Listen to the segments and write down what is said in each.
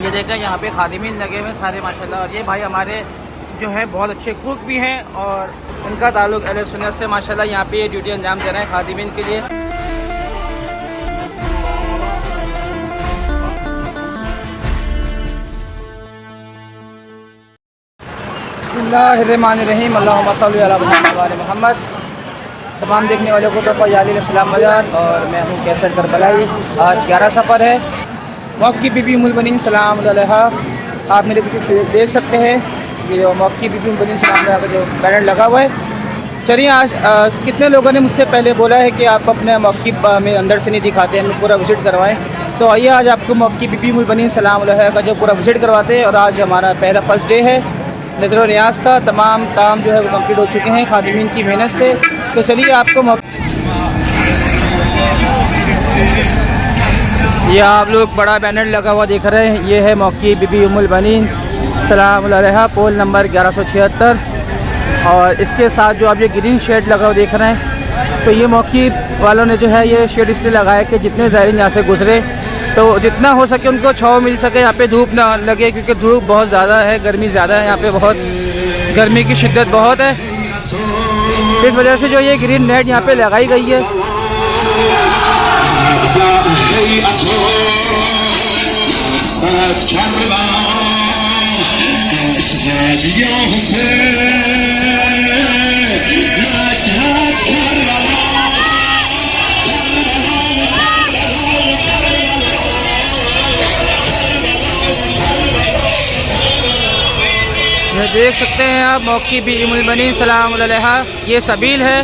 ये देखें यहाँ पे खादिमीन लगे हुए सारे माशाल्लाह। और ये भाई हमारे जो है बहुत अच्छे कुक भी हैं और उनका ताल्लुक़ अहले सुन्नत से माशाल्लाह। यहाँ पे ये ड्यूटी अंजाम दे रहे हैं खादिमीन के लिए। बिस्मिल्लाहिर्रहमानिर्रहीम, अल्लाहुम्मा सल्लि अला मुहम्मद। तमाम देखने वालों को तो सलाम बजान और मैं हूँ कैसर करबलाई। आज 11 सफ़र है। मौकी बीबी उम्मुल बनीन सलाम अलैहा आप मेरे पीछे देख सकते हैं। ये मौकी बीबी उम्मुल बनीन सलाम अलैहा का जो बैनर लगा हुआ है। चलिए आज कितने लोगों ने मुझसे पहले बोला है कि आप अपने मौकी में अंदर से नहीं दिखाते, हमें पूरा विज़िट करवाएं। तो आइए आज आपको मौकी बीबी उम्मुल बनीन सलाम अलैहा का जो पूरा विज़िट करवाते हैं। और आज हमारा पहला फर्स्ट डे है नज़र और नियाज़ का। तमाम काम जो है वो कंप्लीट हो चुके हैं खादिमीन की मेहनत से। तो चलिए आपको ये आप लोग बड़ा बैनर लगा हुआ देख रहे हैं, ये है मौकी बीबी उम्मुल बनीन सलाम अलैहा, पोल नंबर 1176। और इसके साथ जो आप ये ग्रीन शेड लगा हुआ देख रहे हैं, तो ये मौकी वालों ने जो है ये शेड इसलिए लगाया कि जितने ज़ायरीन यहाँ से गुजरे तो जितना हो सके उनको छाँव मिल सके, यहाँ पे धूप ना लगे, क्योंकि धूप बहुत ज़्यादा है, गर्मी ज़्यादा है, यहाँ पे बहुत गर्मी की शिद्दत बहुत है। इस वजह से जो ये ग्रीन नेट यहाँ पे लगाई गई है। देख सकते हैं आप मौकी बीबी उम्मुल बनीन सलाम अलैहा। ये सबील है,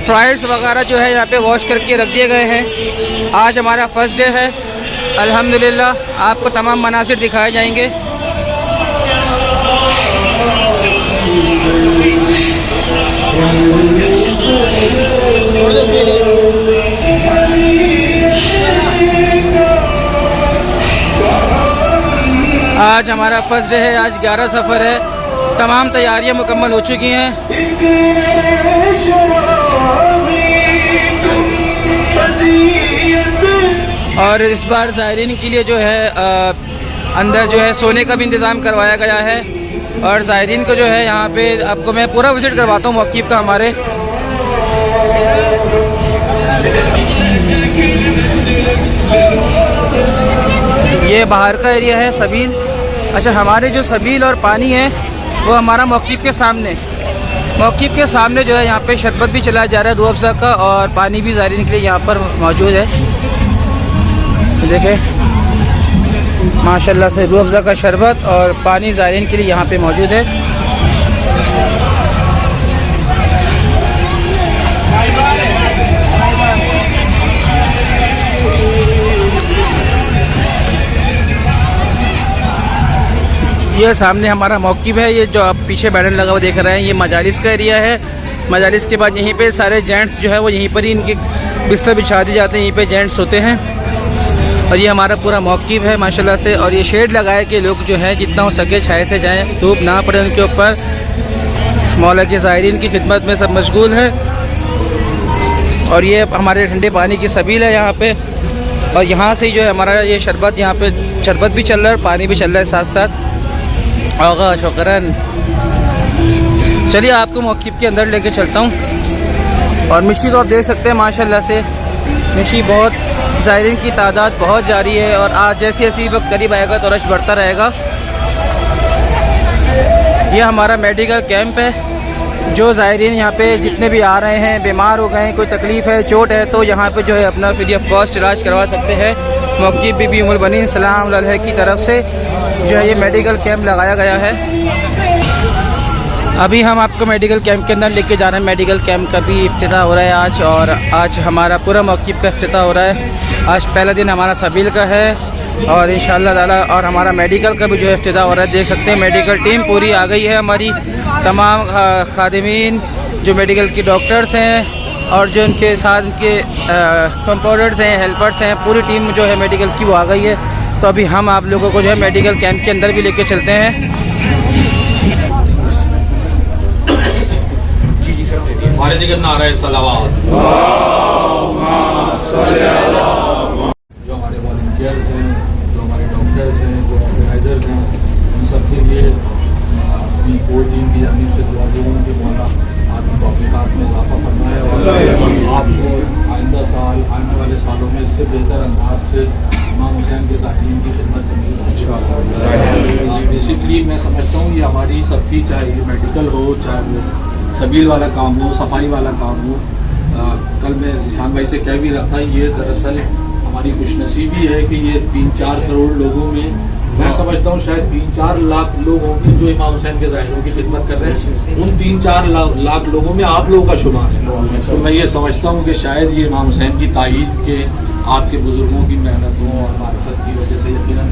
फ्राइड्स वगैरह जो है यहाँ पे वॉश करके रख दिए गए हैं। आज हमारा फर्स्ट डे है अल्हम्दुलिल्लाह। आपको तमाम मनासिर दिखाए जाएंगे। आज हमारा फर्स्ट डे है, आज 11 सफ़र है। तमाम तैयारियां मुकम्मल हो चुकी हैं। और इस बार ज़ायरीन के लिए जो है अंदर जो है सोने का भी इंतज़ाम करवाया गया है। और ज़ायरीन को जो है यहाँ पे आपको मैं पूरा विज़िट करवाता हूँ मौक़िफ़ का हमारे। ये बाहर का एरिया है सबील। अच्छा, हमारे जो सबील और पानी है वो हमारा मौक़िफ़ के सामने, मौक़िफ़ के सामने जो है यहाँ पे शरबत भी चलाया जा रहा है रूह अफ़ज़ा का, और पानी भी ज़ायरीन के लिए यहाँ पर मौजूद है। तो देखें माशाल्लाह से रूह अफ़ज़ा का शरबत और पानी ज़ायरीन के लिए यहाँ पे मौजूद है। ये सामने हमारा मौक़िफ़ है। ये जो आप पीछे बैनर लगा हुआ देख रहे हैं, ये मजालिस का एरिया है। मजालिस के बाद यहीं पे सारे जेंट्स जो है वो यहीं पर ही इनके बिस्तर बिछा दिए जाते हैं, यहीं पे जेंट्स होते हैं। और ये हमारा पूरा मौक़िफ़ है माशाल्लाह से। और ये शेड लगाए कि लोग जो है जितना हो सके छाए से जाएँ, धूप ना पड़े उनके ऊपर। मौला के ज़ायरीन की खिदमत में सब मशगूल है। और ये हमारे ठंडे पानी की सबील है यहाँ पे। और यहाँ से जो है हमारा ये शरबत, यहाँ पे शरबत भी चल रहा है, पानी भी चल रहा है साथ साथ। आगा शुक्रन। चलिए आपको मौक़िफ़ के अंदर लेके चलता हूँ। और मिशी तो आप देख सकते हैं माशाल्लाह से, मिशी बहुत ज़ायरीन की तादाद बहुत जारी है। और आज जैसे जैसे वक्त करीब आएगा तो रश बढ़ता रहेगा। ये हमारा मेडिकल कैंप है। जो ज़ायरीन यहाँ पे जितने भी आ रहे हैं, बीमार हो गए हैं, कोई तकलीफ़ है, चोट है, तो यहाँ पे जो है अपना फ्री ऑफ कॉस्ट इलाज करवा सकते हैं। मौक़िफ़ बीबी उम्मुल बनीन सलाम अलैहा की तरफ से जो है ये मेडिकल कैंप लगाया गया है। अभी हम आपको मेडिकल कैंप के अंदर लेके जा रहे हैं। मेडिकल कैंप का भी इफ्तिताह हो रहा है आज। और आज हमारा पूरा मौक़िफ़ का इफ्तिताह हो रहा है। आज पहला दिन हमारा सबील का है और इंशाअल्लाह ताला और हमारा मेडिकल का भी जो है इफ्तिताह हो रहा है। देख सकते हैं मेडिकल टीम पूरी आ गई है हमारी। तमाम खादिमीन जो मेडिकल की डॉक्टर्स हैं और जो उनके साथ उनके कंपाउंडर्स हैं, हेल्पर्स हैं, पूरी टीम जो है मेडिकल की वो आ गई है। तो अभी हम आप लोगों को जो है मेडिकल कैंप के अंदर भी लेके चलते हैं। जी जी सर, हमारे दिक्कत ना आ रहा है सलावात। जो हमारे वॉलंटियर्स हैं, जो हमारे डॉक्टर्स हैं, जो लीडर्स हैं, उन सब के लिए अपनी कोर टीम की जानिब से दुआ दूँ कि मौला आपकी तौफ़ीक़ात में इजाफ़ा फरमाए और आपको आइंदा साल, आने वाले सालों में इससे बेहतर अंदाज से इमाम हुसैन के ज़ाहिरीन की खिदमत करनी। बेसिकली मैं समझता हूँ ये हमारी सबकी, चाहे ये मेडिकल हो, चाहे वो सबील वाला काम हो, सफाई वाला काम हो। कल मैं जिशान भाई से कह भी रहा था, ये दरअसल हमारी खुशनसीबी है कि ये 3-4 करोड़ लोगों में, मैं समझता हूँ शायद 3-4 लाख लोग होंगे जो इमाम हुसैन के ज़ाहिरों की खिदमत कर रहे हैं। उन 3-4 लाख लोगों में आप लोगों का शुमार है। तो मैं ये समझता हूँ कि शायद ये इमाम हुसैन की ताईद के, आपके बुज़ुर्गों की मेहनतों और मारिफत की वजह से यकीनन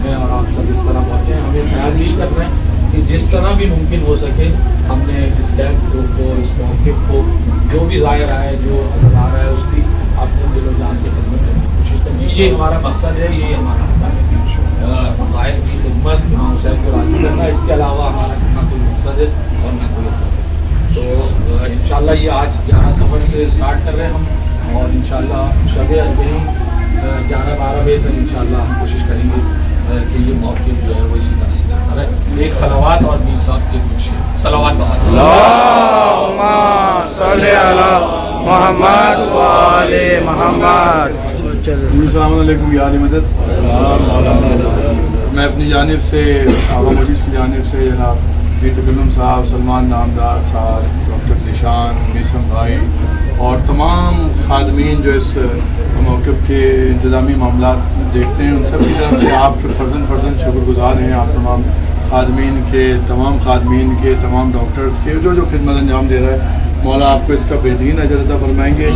मैं और आप सब इस तरह पहुँचे हैं। हमें ख्याल यही कर रहे हैं कि जिस तरह भी मुमकिन हो सके हमने इस कैंप को, इस मौके को, जो भी ज़ाहिर आए, जो नजर आ रहा है, उसकी अपने दिलो जान से खिदमत करने की कोशिश करनी। ये हमारा मकसद है, ये हमारा ज़ाहिर की खिदमत, इमाम हुसैन को राज़ी करना। इसके अलावा हमारा ना कोई मकसद है और ना कोई हदफ है। तो इंशाल्लाह ये आज 11 सफ़र से स्टार्ट कर रहे हैं हम, और इंशाल्लाह शब अर्बईन 11-12 बजे तक इंशाल्लाह हम कोशिश करेंगे कि ये मौके जो है वो इसी तरह से चलता रहे। एक सलावात और मीर साहब के कुछ सलावात अल्लाहुम्मा सल्ली अला मुहम्मद व आले मुहम्मद। अस्सलाम वालेकुम या अहले मदद। मैं अपनी जानिब से, आवाम मजलिस की जानिब से जनाब मीर तकल्लुम साहब, सलमान नामदार साहब, डॉक्टर निशान, मीसम भाई और तमाम खादमीन जो इस मौक़िफ़ के इंतज़ामी मामला देखते हैं, उन सब की तरफ से आप फ़र्ज़न शुक्रगुज़ार हैं। आप तमाम खादमीन के, तमाम डॉक्टर्स के जो खिदमत अंजाम दे रहा है, मौला आपको इसका बेहतरीन अजर अता फरमाएंगे।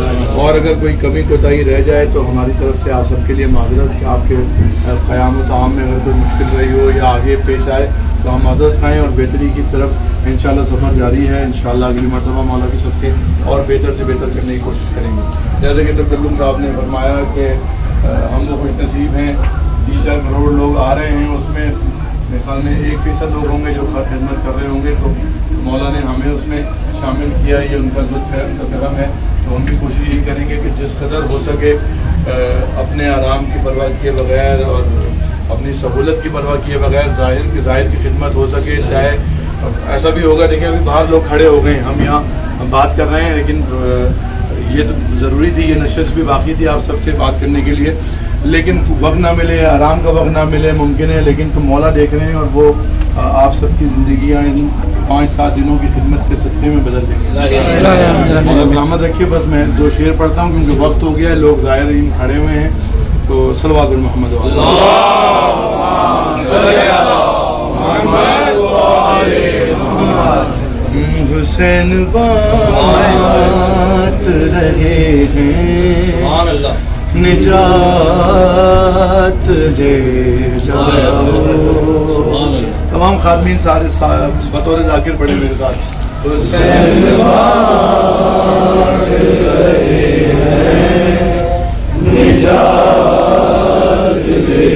और अगर कोई कमी कोताही रह जाए तो हमारी तरफ से आप सबके लिए माजरत कि आपके क़याम ताम में अगर कोई मुश्किल रही हो या आगे पेश आए तो हम माजरत खाएँ और बेहतरी की तरफ इंशाल्लाह सफ़र जारी है। इंशाल्लाह अगली मरतबा मौला की सबके और बेहतर से बेहतर करने की कोशिश करेंगे। जैसे कि तकल्लुम साहब ने फरमाया कि हम लोग खुशनसीब हैं, 3-4 करोड़ लोग आ रहे हैं, उसमें मेरे ख्याल में 1% लोग होंगे जो खिदमत कर रहे होंगे। तो मौला ने हमें उसमें शामिल किया, ये उनका लुत्फ़ है, उनका करम है। तो हम भी कोशिश यही करेंगे कि जिस कदर हो सके अपने आराम की परवाह किए बगैर और अपनी सहूलत की परवाह किए बगैर ज़ाहिर की खिदमत हो सके। चाहे ऐसा भी होगा, देखिए अभी बाहर लोग खड़े हो गए, हम यहाँ बात कर रहे हैं, लेकिन ये तो ज़रूरी थी, ये नशिश भी बाकी थी आप सबसे बात करने के लिए, लेकिन वक्त ना मिले, आराम का वक्त ना मिले, मुमकिन है, लेकिन तो मौला देख रहे हैं और वो आप सबकी ज़िंदगियाँ इन 5-7 दिनों की खिदमत के सदक़े में बदल देंगे। मौला सलामत रखिए। बस मैं 2 शेर पढ़ता हूँ क्योंकि वक्त हो गया है, लोग ज़ाहिरीन खड़े हुए हैं। तो सल्लल्लाहु अलैहि मोहम्मद हुसैन बात रहे हैं, निजात ले जाओ। तमाम खादमीन सारे बतौर ज़ाकिर पढ़े मेरे साथ। हुसैन बात रहे हैं, निजात ले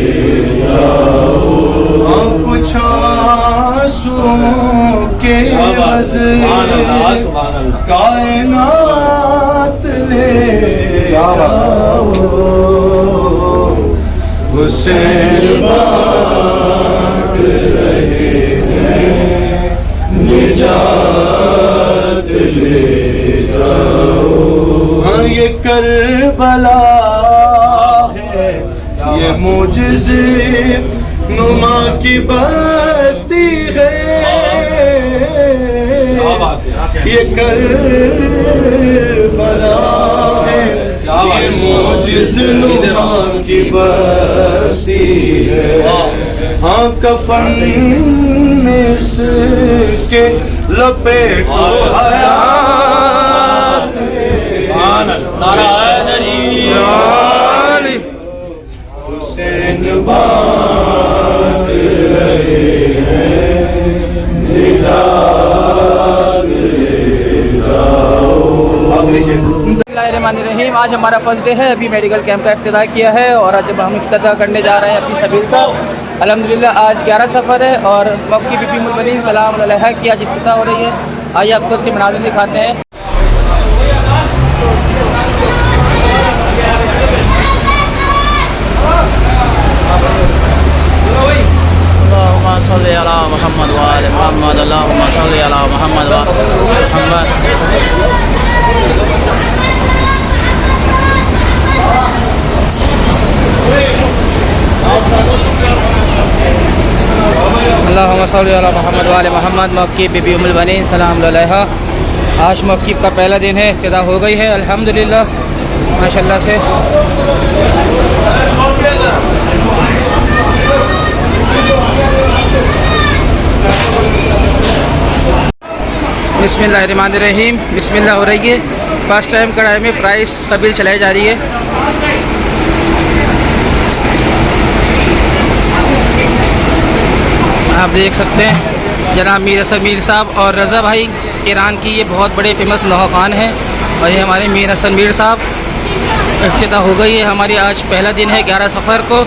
जाओ। कुछ आंसुओं के कायनात ले जाओ। हुसैन बात रहे हैं, निजात ले जाओ। हाँ ये करबला है, ये मुझसे नुमा की बस्ती है, ये करबला है, ये मुझसे नुमा की बस्ती है। हाँ कफन में इसके लपेटो हयात, हुसैन बात रहे हैं, निजात ले जाओ। बिस्मिल्लाहिर्रहमानिर्रहीम। आज हमारा फर्स्ट डे है, अभी मेडिकल कैंप का इफ्तिताह किया है और आज जब हम इफ्तिताह करने जा रहे हैं अपनी सबील का। अल्हम्दुलिल्लाह आज 11 सफ़र है और वक्त की बीबी मुलबनी सलाम अलैहा की आज इफ्तिताह हो रही है। आइए आपको उसके मनाज़िर दिखाते हैं। अला मुहम्मद व आले मुहम्मद अल्लाहुम्मा सल्लि अला मुहम्मद व मुहम्मद। अल्लाहुम्मा सल्लि अला मुहम्मद व आले मुहम्मद। मौक़िफ़ बीबी उम्मुल बनीन सलाम अलैहा। आज मौक़िफ़ का पहला दिन है, इब्तिदा हो गई है अल्हम्दुलिल्लाह माशाल्लाह से। बिस्मिल्लाहिर्रहमानिर्रहीम। बिस्मिल्लाह हो रही है। फर्स्ट टाइम कढ़ाई में फ्राइज़ सब्ज़ी चलाई जा रही है। आप देख सकते हैं जनाब मीर हसन मीर साहब और रज़ा भाई, ईरान की ये बहुत बड़े फेमस लोहा खान हैं और ये हमारे मीर हसन मीर साहब। इफ्तिदा हो गई है हमारी, आज पहला दिन है 11 सफ़र को।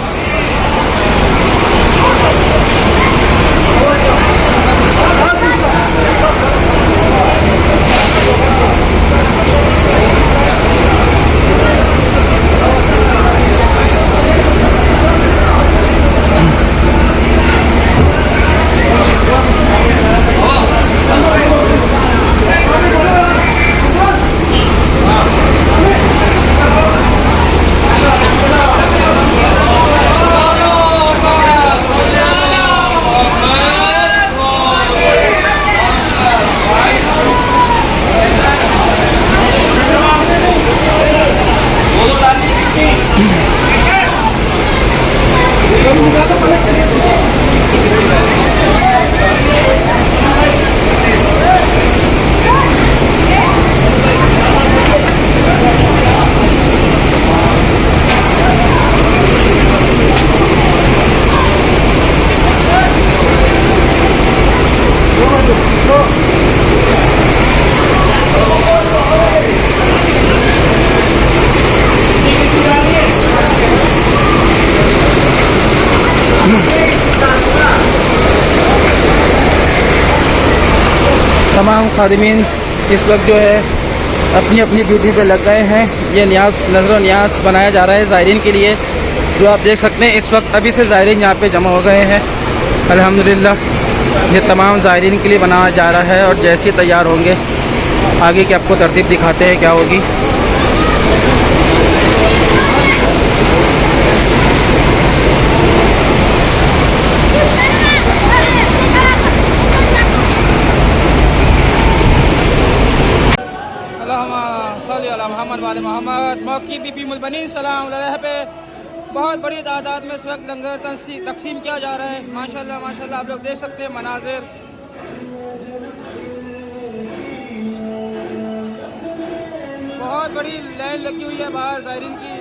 तमाम खादिमीन इस वक्त जो है अपनी अपनी ड्यूटी पे लग गए हैं। ये न्याज नज़र न्याज बनाया जा रहा है ज़ायरीन के लिए, जो आप देख सकते हैं इस वक्त अभी से ज़ायरीन यहाँ पे जमा हो गए हैं अल्हम्दुलिल्लाह। ये तमाम ज़ायरीन के लिए बनाया जा रहा है और जैसे ही तैयार होंगे आगे की आपको तरतीब दिखाते हैं क्या होगी। मोहम्मद मौक़िफ़ बीबी उम्मुल बनीन सलाम अलैहा पे बहुत बड़ी तादाद में इस वक्त लंगर तकसीम किया जा रहा है। माशाल्लाह माशाल्लाह आप लोग देख सकते हैं मनाजिर। बहुत बड़ी लाइन लगी हुई है बाहर ज़ायरीन की।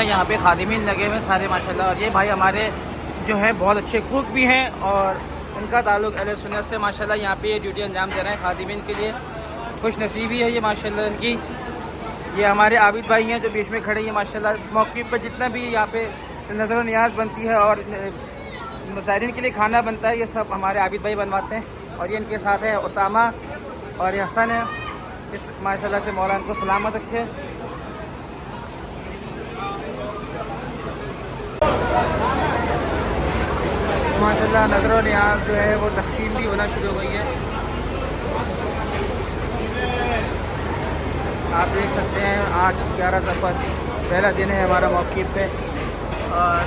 हैं, यहाँ पे खादिमीन लगे हुए हैं सारे माशाल्लाह। और ये भाई हमारे जो है बहुत अच्छे कुक भी हैं और उनका ताल्लुक़ अहले सुन्नत से माशाल्लाह। यहाँ पे ये ड्यूटी अंजाम दे रहे हैं खादिमीन के लिए, खुश नसीबी है ये माशाल्लाह इनकी। ये हमारे आबिद भाई हैं जो बीच में खड़े हैं माशाल्लाह। मौके पर जितना भी यहाँ पे नज़र नियाज़ बनती है और मुज़ाहिरीन के लिए खाना बनता है, ये सब हमारे आबिद भाई बनवाते हैं। और ये इनके साथ है उसामा और ये हसन है। इस माशाल्लाह से मौला इनको सलामत रखे। माशाल्लाह नज़र नियाज़ जो है वो तकसीम भी होना शुरू हो गई है। आप देख सकते हैं आज 11 सफ़र पहला दिन है हमारा मौक़िफ़ पे और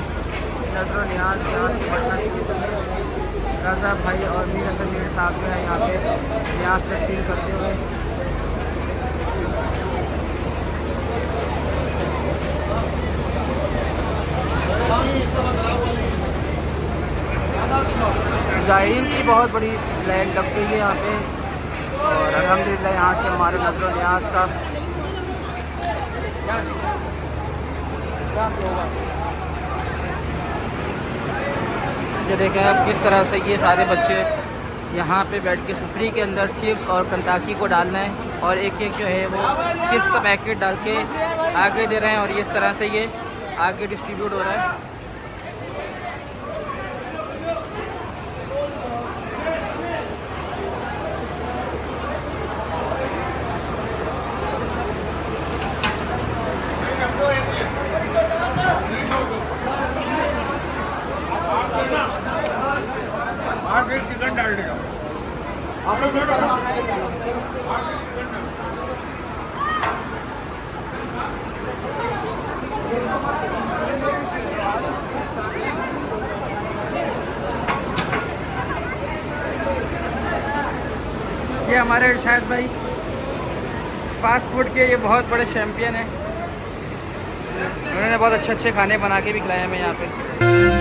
नज़र नियाज़ यहाँ से बढ़ना शुरू कर रज़ा भाई और मीर हसन मीर साहब जो है यहाँ पे नियाज़ तकसीम करते हुए। ज़ायरीन की बहुत बड़ी लाइन लग गई है यहाँ पे और अल्हम्दुलिल्लाह यहाँ से हमारे नज़र नियाज़ का ये देखें आप किस तरह से ये सारे बच्चे यहाँ पे बैठ के सुफरी के अंदर चिप्स और कंताकी को डालना है और एक एक जो है वो चिप्स का पैकेट डाल के आगे दे रहे हैं और ये इस तरह से ये आगे डिस्ट्रीब्यूट हो रहा है। चिकन डाल देगा ये हमारे इरशाद भाई फास्ट फूड के ये बहुत बड़े चैम्पियन हैं। उन्होंने बहुत अच्छे अच्छे खाने बना के भी खिलाए हमें यहाँ पे।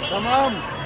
तमाम